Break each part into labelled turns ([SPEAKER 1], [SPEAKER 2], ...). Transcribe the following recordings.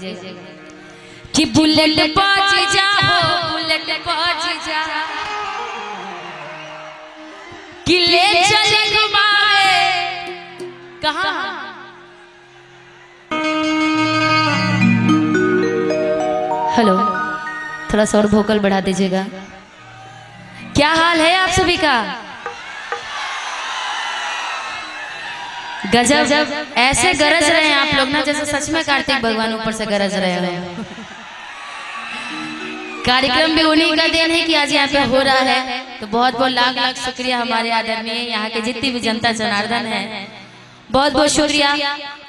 [SPEAKER 1] कि बुलेट पहुंच जा हो बुलेट पहुंच जा कि ले चले घुमावे कहां। हेलो, थोड़ा सा और वोकल बढ़ा दीजिएगा। क्या हाल है आप सभी का? गजब, ऐसे गरज रहे हैं आप लोग ना जैसे सच में कार्तिक भगवान ऊपर से गरज रहे हैं। कार्यक्रम भी उन्हीं का देन है कि आज यहाँ पे हो रहा है, तो बहुत बहुत लाख लाख शुक्रिया हमारे आदरणीय यहाँ के जितनी भी जनता जनार्दन है, बहुत बहुत शुक्रिया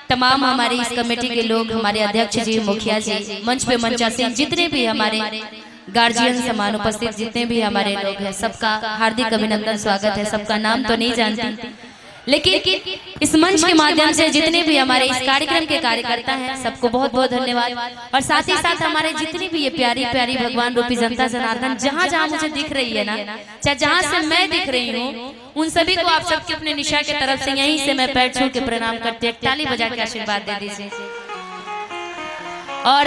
[SPEAKER 1] तमाम हमारी इस कमेटी के लोग, हमारे अध्यक्ष जी, मुखिया जी, मंच पे मंचासीन जितने भी हमारे गार्जियन समान उपस्थित जितने भी हमारे लोग हैं, सबका हार्दिक अभिनंदन स्वागत है। सबका नाम तो नहीं जानती, लेकिन इस मंच के माध्यम से जितने भी हमारे इस कार्यक्रम के कार्यकर्ता हैं सबको बहुत बहुत धन्यवाद। और साथ ही साथ हमारे जितनी भी ये प्यारी प्यारी भगवान रूपी जनता जनार्दन जहाँ जहाँ मुझे दिख रही है ना, चाहे जहाँ से मैं दिख रही हूँ, उन सभी को आप सबके अपने निशा की तरफ से यहीं से मैं पैर छू के प्रणाम करते हैं, ताली बजा के आशीर्वाद दे दीजिए। और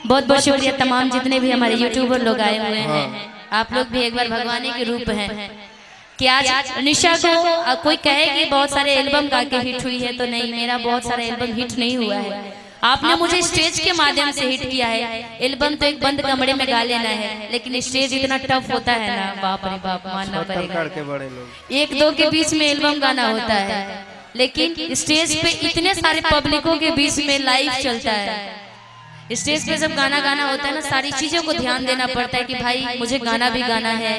[SPEAKER 1] बहुत बहुत शुक्रिया तमाम जितने भी हमारे यूट्यूबर लोग आए हुए हैं, आप लोग भी एक बार भगवान के रूप हैं कि आज निशा को कोई कहे कि बहुत सारे एल्बम गा के हिट हुई है, तो नहीं, मेरा बहुत सारे एल्बम हिट नहीं हुआ है। आपने मुझे स्टेज के माध्यम से हिट किया है। एल्बम तो एक बंद कमरे में गा लेना है, लेकिन स्टेज इतना टफ होता है ना, बाप रे बाप, मानना पड़ेगा। एक दो के बीच में एल्बम गाना होता है, लेकिन स्टेज पे इतने सारे पब्लिकों के बीच में लाइव चलता है। स्टेज पे जब गाना गाना होता है ना, सारी चीजों को ध्यान देना पड़ता है कि भाई मुझे गाना भी गाना है,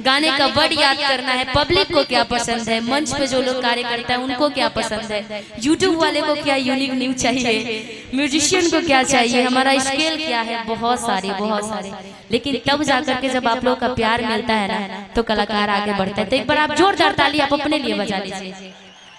[SPEAKER 1] गाने का वर्ड याद करना है, पब्लिक को क्या पसंद है, मंच पे जो लोग कार्य करता है उनको क्या पसंद है, यूट्यूब वाले को क्या यूनिक न्यूज चाहिए, म्यूजिशियन को क्या चाहिए, हमारा स्केल क्या है, बहुत सारे। लेकिन तब जाकर के जब आप लोग का प्यार मिलता है ना, तो कलाकार आगे बढ़ता है। तो एक बार आप जोरदार ताली आप अपने लिए बजा लीजिए,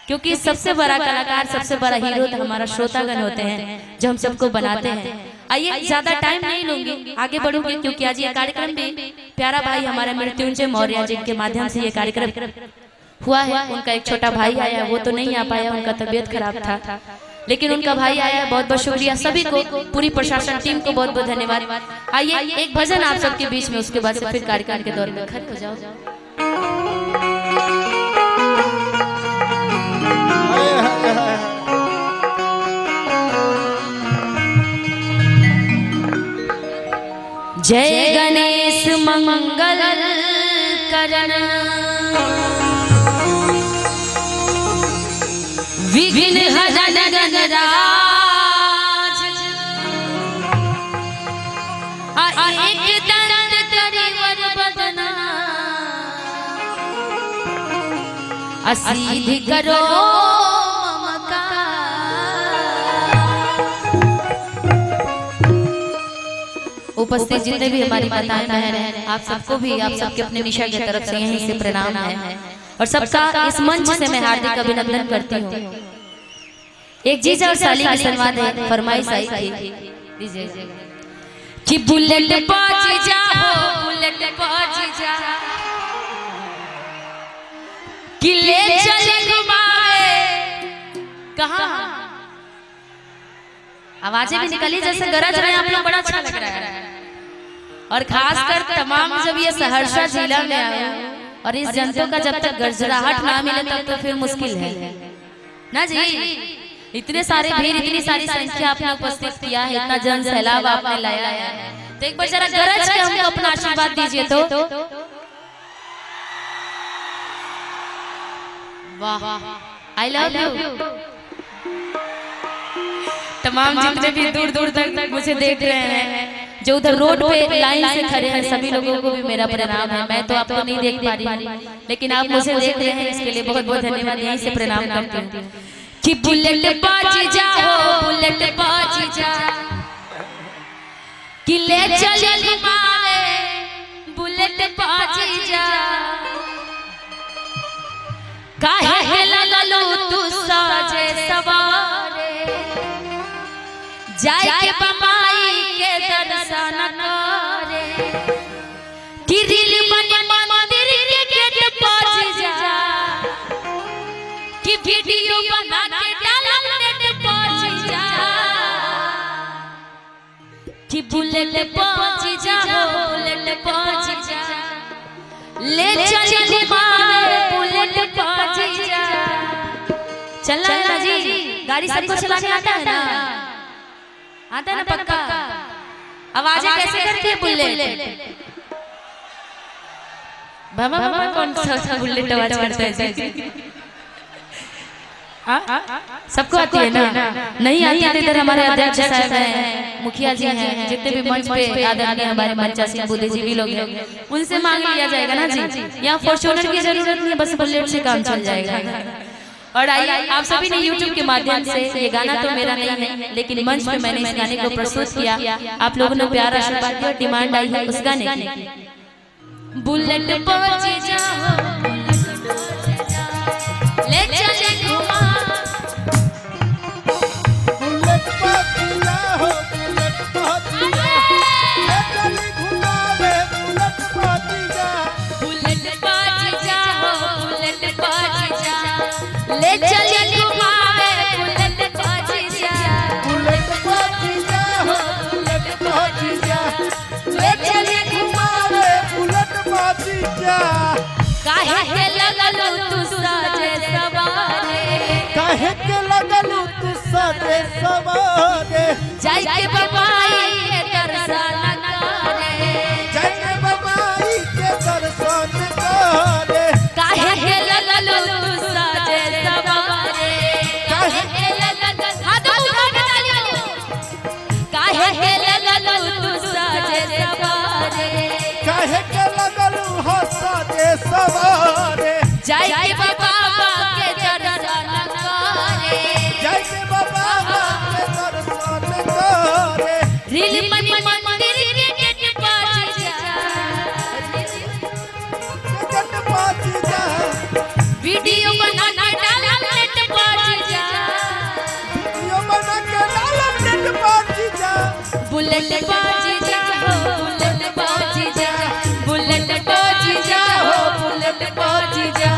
[SPEAKER 1] क्योंकि सबसे बड़ा कलाकार, सबसे बड़ा हीरो तो हमारा श्रोतागण होते हैं जो हम सबको बनाते हैं। आइए, ज्यादा टाइम नहीं लूंगी, आगे बढ़ूंगी, क्योंकि आज ये कार्यक्रम भी प्यारा भाई हमारे मृत्युंजय मौर्य जी के माध्यम से ये कार्यक्रम हुआ है। उनका एक छोटा भाई आया, वो तो नहीं आ पाया, उनका तबीयत खराब था, लेकिन उनका भाई आया। बहुत बहुत शुक्रिया सभी को, पूरी प्रशासन टीम को बहुत बहुत धन्यवाद। आइए एक भजन आप सबके बीच में, उसके बाद से फिर कार्यक्रम के दौर में खत्म हो जाओ। जय गणेश मंगल करण विघ्न हरन गणराज, एक दंत करिवर बदना, असीध करो उपस्थित जितने भी हमारी माताएं बहन हैं, आप सबको भी, आप सबके अपने निशा की तरफ से यहीं से प्रणाम है, और सबका इस मंच से मैं हार्दिक अभिनंदन करती हूँ। एक जीजा और साली की संवाद है, फरमाइश आई थी कि बुलेट पहुंच जा हो बुलेट पहुंच जा कि ले चले घुमावे कहां। आवाजें भी निकली जैसे गरज रहे हैं आप लोग, बड़ा अच्छा लग रहा है। और खासकर तमाम जब ये सहरसा जिला में आए और इस जनता का जब तक गरजराहट ना मिले तब तो फिर मुश्किल है ना जी। इतने सारे भीड़, इतनी सारी संख्या आपने उपस्थित किया है, इतना जन सैलाब आपने लाया है, तो एक बार जरा गरज के हमको अपना आशीर्वाद दीजिए। तो वाह, आई लव यू। तमाम जितने भी दूर दूर तक मुझे देख रहे हैं, जो उधर रोड पे लाइन से खड़े हैं, सभी लोगों को भी मेरा प्रणाम है। मैं तो आपको नहीं देख पा रही, लेकिन आप मुझे देख रहे हैं, इसके लिए बहुत बहुत धन्यवाद। यहीं से प्रणाम करती हूँ कि बुलेट पहुंच जा हो बुलेट पहुंच जा कि ले चले घुमावे बुलेट पहुंच जा, काहे लगलो तू साजे सवारे, जाए के बमाई के दर्शन करे, गिरिल बने मंदिर के गेट पहुंच जा कि वीडियो बना के डाल नेट पहुंच जा। कि बुलेट पहुंच जा हो बुलेट पहुंच जा ले चल घुमावे बुलेट पहुंच जा। चलना है ना जी, गाड़ी सबको चलाने आता है ना, आता है ना पक्का। आवाजें कैसे करती है बुलेट? बाबा बाबा कौन सा बुलेट आवाज करता है? सबको आती है ना? नहीं आती है। इधर हमारे अध्यक्ष साहब हैं, मुखिया जी हैं, जितने भी मंच पे आदरणीय हमारे मंचा सिंह बुद्धि जी भी लोग हैं, उनसे मांग लिया जाएगा ना जी। यहाँ फॉर्च्यूनर की जरूरत नहीं है, बस बुलेट से काम चल जाएगा। और आइए आप सभी ने YouTube के माध्यम से, ये गाना तो मेरा नहीं है लेकिन मंच पे मैंने इस गाने को प्रस्तुत किया, आप लोगों ने प्यार आशीर्वाद दिया, डिमांड आई है उस गाने की। बुलेट पहुंच जाओ ले चले घुमा
[SPEAKER 2] बुलेट पहुंच जाओ बुलेट पहुंच जा बुलेट पहुंच जाओ
[SPEAKER 1] बुलेट पहुंच जा ले चले घुमावे बुलेट पहुंच जा
[SPEAKER 2] बुलेट पहुंच जाओ बुलेट पहुंच जा ले चले घुमावे बुलेट पहुंच जा।
[SPEAKER 1] काहे के लगलू तू साजे सवारे
[SPEAKER 2] काहे के लगलू तू साजे सवारे
[SPEAKER 1] जाई के बाबाई के दर्शन करे
[SPEAKER 2] जय बाबाई के दर्शन करे
[SPEAKER 1] काहे के लगलू तू साजे सवारे काहे के लगलू हाथ उठा के तालियां काहे के लगलू तू साजे सवारे
[SPEAKER 2] काहे के लगलू हो साजे सवारे
[SPEAKER 1] जाई के बाबा के दर्शन करे
[SPEAKER 2] जय बाबा के दर्शन करे
[SPEAKER 1] रील मनी मंदिर के गेट पहुंच जा
[SPEAKER 2] जट पहुंच जा
[SPEAKER 1] वीडियो बना के डाला नेट पहुंच जा
[SPEAKER 2] वीडियो बना के डाला नेट पहुंच जा
[SPEAKER 1] बुलेट पहुंच जा हो बुलेट पहुंच जा बुलेट पहुंच जा हो बुलेट पहुंच जा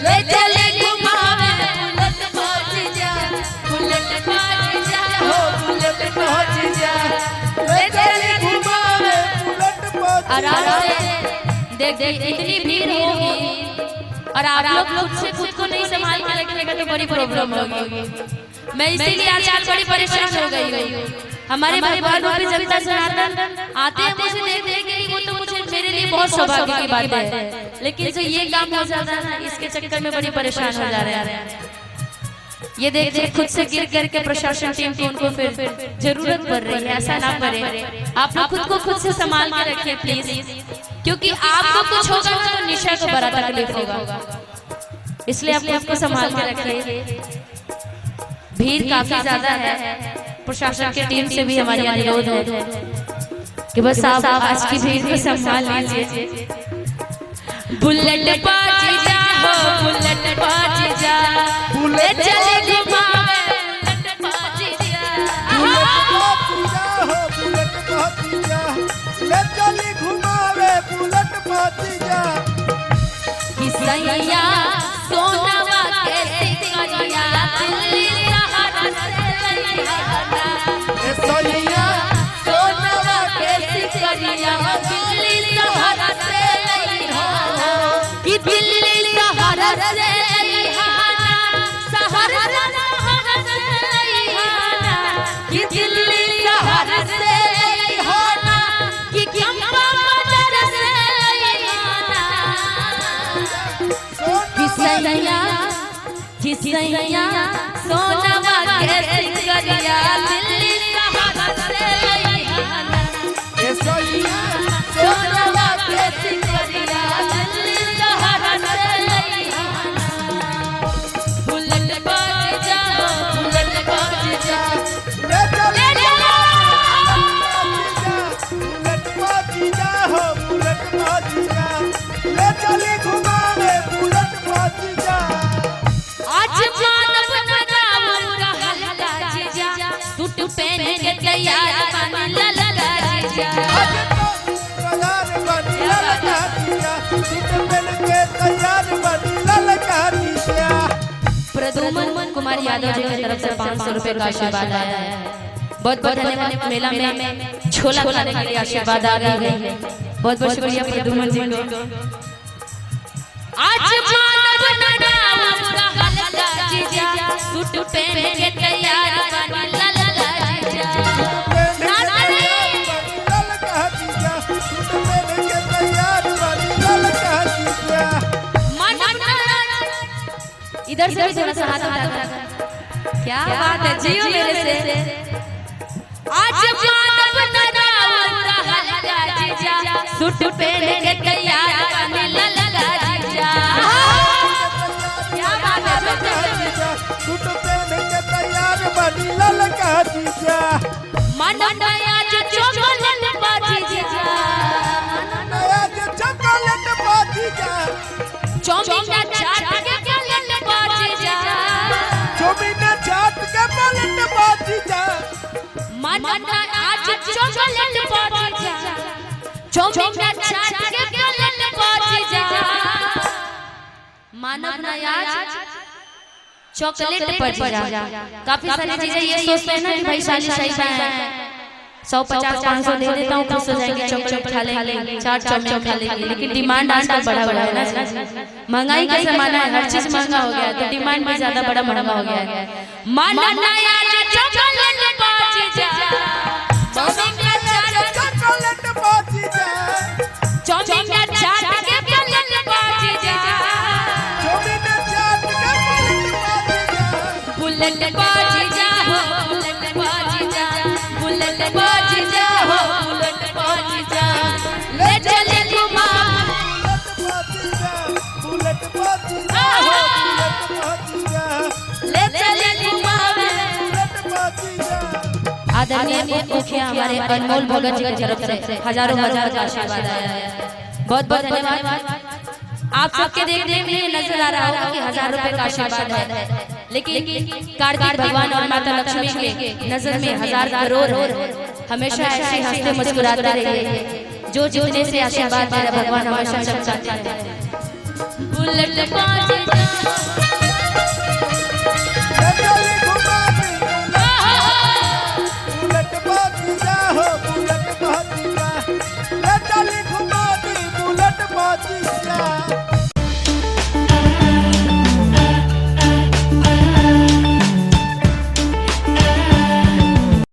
[SPEAKER 1] ले चले घुमावे बुलेट पहुंच जा बुलेट पहुंच जा हो बुलेट पहुंच जा ले चले
[SPEAKER 2] घुमावे बुलेट पहुंच
[SPEAKER 1] आराम से देख इतनी भीड़ होगी और आप लोग खुद को नहीं संभाल के रखिएगा तो बड़ी प्रॉब्लम होगी। मैं इसीलिए आज बड़ी परेशान हो गई हूँ। हमारे भगवान रूपी जनता जनार्दन आते हैं मुझे देख देख के, वो तो मुझे मेरे लिए बहुत सौभाग्य की बात है, लेकिन जो ये काम हो जाता है ना इसके चक्कर में बड़ी परेशान हो जा रहे हैं। ये देख देख खुद से गिर करके प्रशासन टीम को उनको फिर जरूरत पड़ रही है, ऐसा ना करे। आप लोग खुद को खुद से संभाल के रखिए प्लीज, क्योंकि आपको कुछ होगा तो निशा को बड़ा तकलीफ होगा, इसलिए आप खुद को संभाल के रखिए। भीड़ काफी ज्यादा है, प्रशासन की टीम से भी हमारी अनुरोध है कि बस आप आज की भीड़ को संभाल लीजिए। बुलेट पहुंच जा हो बुलेट पहुंच जा बुलेट चले घुमावे बुलेट पहुंच जा
[SPEAKER 2] बुलेट पहुंच जा ले चली घुमावे बुलेट पहुंच जा
[SPEAKER 1] किसैया सोनावा के सिकरिया दिल्ली सहारा से लइहाना
[SPEAKER 2] ए सैया
[SPEAKER 1] सोनावा के सिकरिया दिल्ली सहारा से लइहाना कि दिल्ली सहारा से लइहाना सहारा से लइहाना कि दिल्ली सहारा से लइहाना कि चंपा बाजार से लइहाना किसैया किसैया सोनावा के सिकरिया दिल्ली सहारा से लइहाना
[SPEAKER 2] ए सैया
[SPEAKER 1] सोनावा के सिकरिया दिल्ली सहारा से लइहाना बुलेट पहुंच जा बुलेट पहुंच जा
[SPEAKER 2] ले चली बुलेट पहुंच जा हो बुलेट पहुंच जा ले चली घुमावे बुलेट पहुंच जा
[SPEAKER 1] आज मानव नगावन कहला जीजा सूट पहन के तैयार बन ललका जीजा
[SPEAKER 2] आज तो तैयार बनी ललका दिया सूट पहन के तैयार बनी ललका दिया
[SPEAKER 1] प्रदुमन कुमार यादव जी की तरफ से 500 रुपए का आशीर्वाद आया है। बहुत बहुत धन्यवाद। मेला में छोला खाने के लिए आशीर्वाद आ गई है। बहुत बहुत शुक्रिया प्रद्युमन जी को। आज मानव नडावा हल्का जीजा सूट पहन के तैयार बनी ललका जीजा। इधर से थोड़ा सा हाथ उठा। क्या बात है, जियो मेरे से। आज मानव नडावा हल्का जीजा सूट पहन के तैयार बनी ललका जीजा। क्या बात है,
[SPEAKER 2] सूट पहन के तैयार बनी ललका जीजा।
[SPEAKER 1] मानव नया जो चॉकलेट बाजी जीजा।
[SPEAKER 2] नया जो चॉकलेट बाजी जा।
[SPEAKER 1] चौमिना चाट के पलट बाजी जा।
[SPEAKER 2] चौमिना चाट के पलट बाजी जा।
[SPEAKER 1] मानव आज चॉकलेट बाजी जा। चौमिना चाट के पलट बाजी जा। मानव नया चॉकलेट पर जा। काफी सारी चीजें ये सोचते हैं ना कि भाई साली सही है, 150-500 दे देता हूँ, खुश हो जाएंगे, चॉकलेट खा लेंगे, चाट चाउमीन खा लेंगे। लेकिन डिमांड आजकल बढ़ा हुआ है ना, महंगाई का जमाना है, हर चीज महंगा हो गया है, तो डिमांड भी ज्यादा बड़ा महंगा हो गया है। मानव नया चॉकलेट बाजी जा। चौमिना
[SPEAKER 2] चॉकलेट बाजी जा।
[SPEAKER 1] चौमिना चाट के पलट बाजी जा।
[SPEAKER 2] चौमिना चाट के पलट बाजी जा।
[SPEAKER 1] बुलेट बाजी जा हो, बुलेट बाजी जा, बुलेट बाजी जा हो, बुलेट बाजी जा। ले चले घुमा
[SPEAKER 2] बुलेट बाजी जा हो, बुलेट बाजी जा।
[SPEAKER 1] ले चले घुमा।
[SPEAKER 2] बुलेट बाजी जा।
[SPEAKER 1] आदरणीय मुखिया हमारे अनमोल भगत जी की तरफ से हजारों हजार आशीर्वाद आया है। बहुत बहुत धन्यवाद। आप सबके देखने में नजर आ रहा होगा कि 1000 रुपए का आशीर्वाद है, लेकिन कार्तिक भगवान और माता लक्ष्मी के नजर में 1000 करोड़। हमेशा ऐसे हंसते मुस्कुराते रहिए। जो जितने से आशीर्वाद दे रहा भगवान हमेशा चमकाते हैं। बुलेट बाजी जा।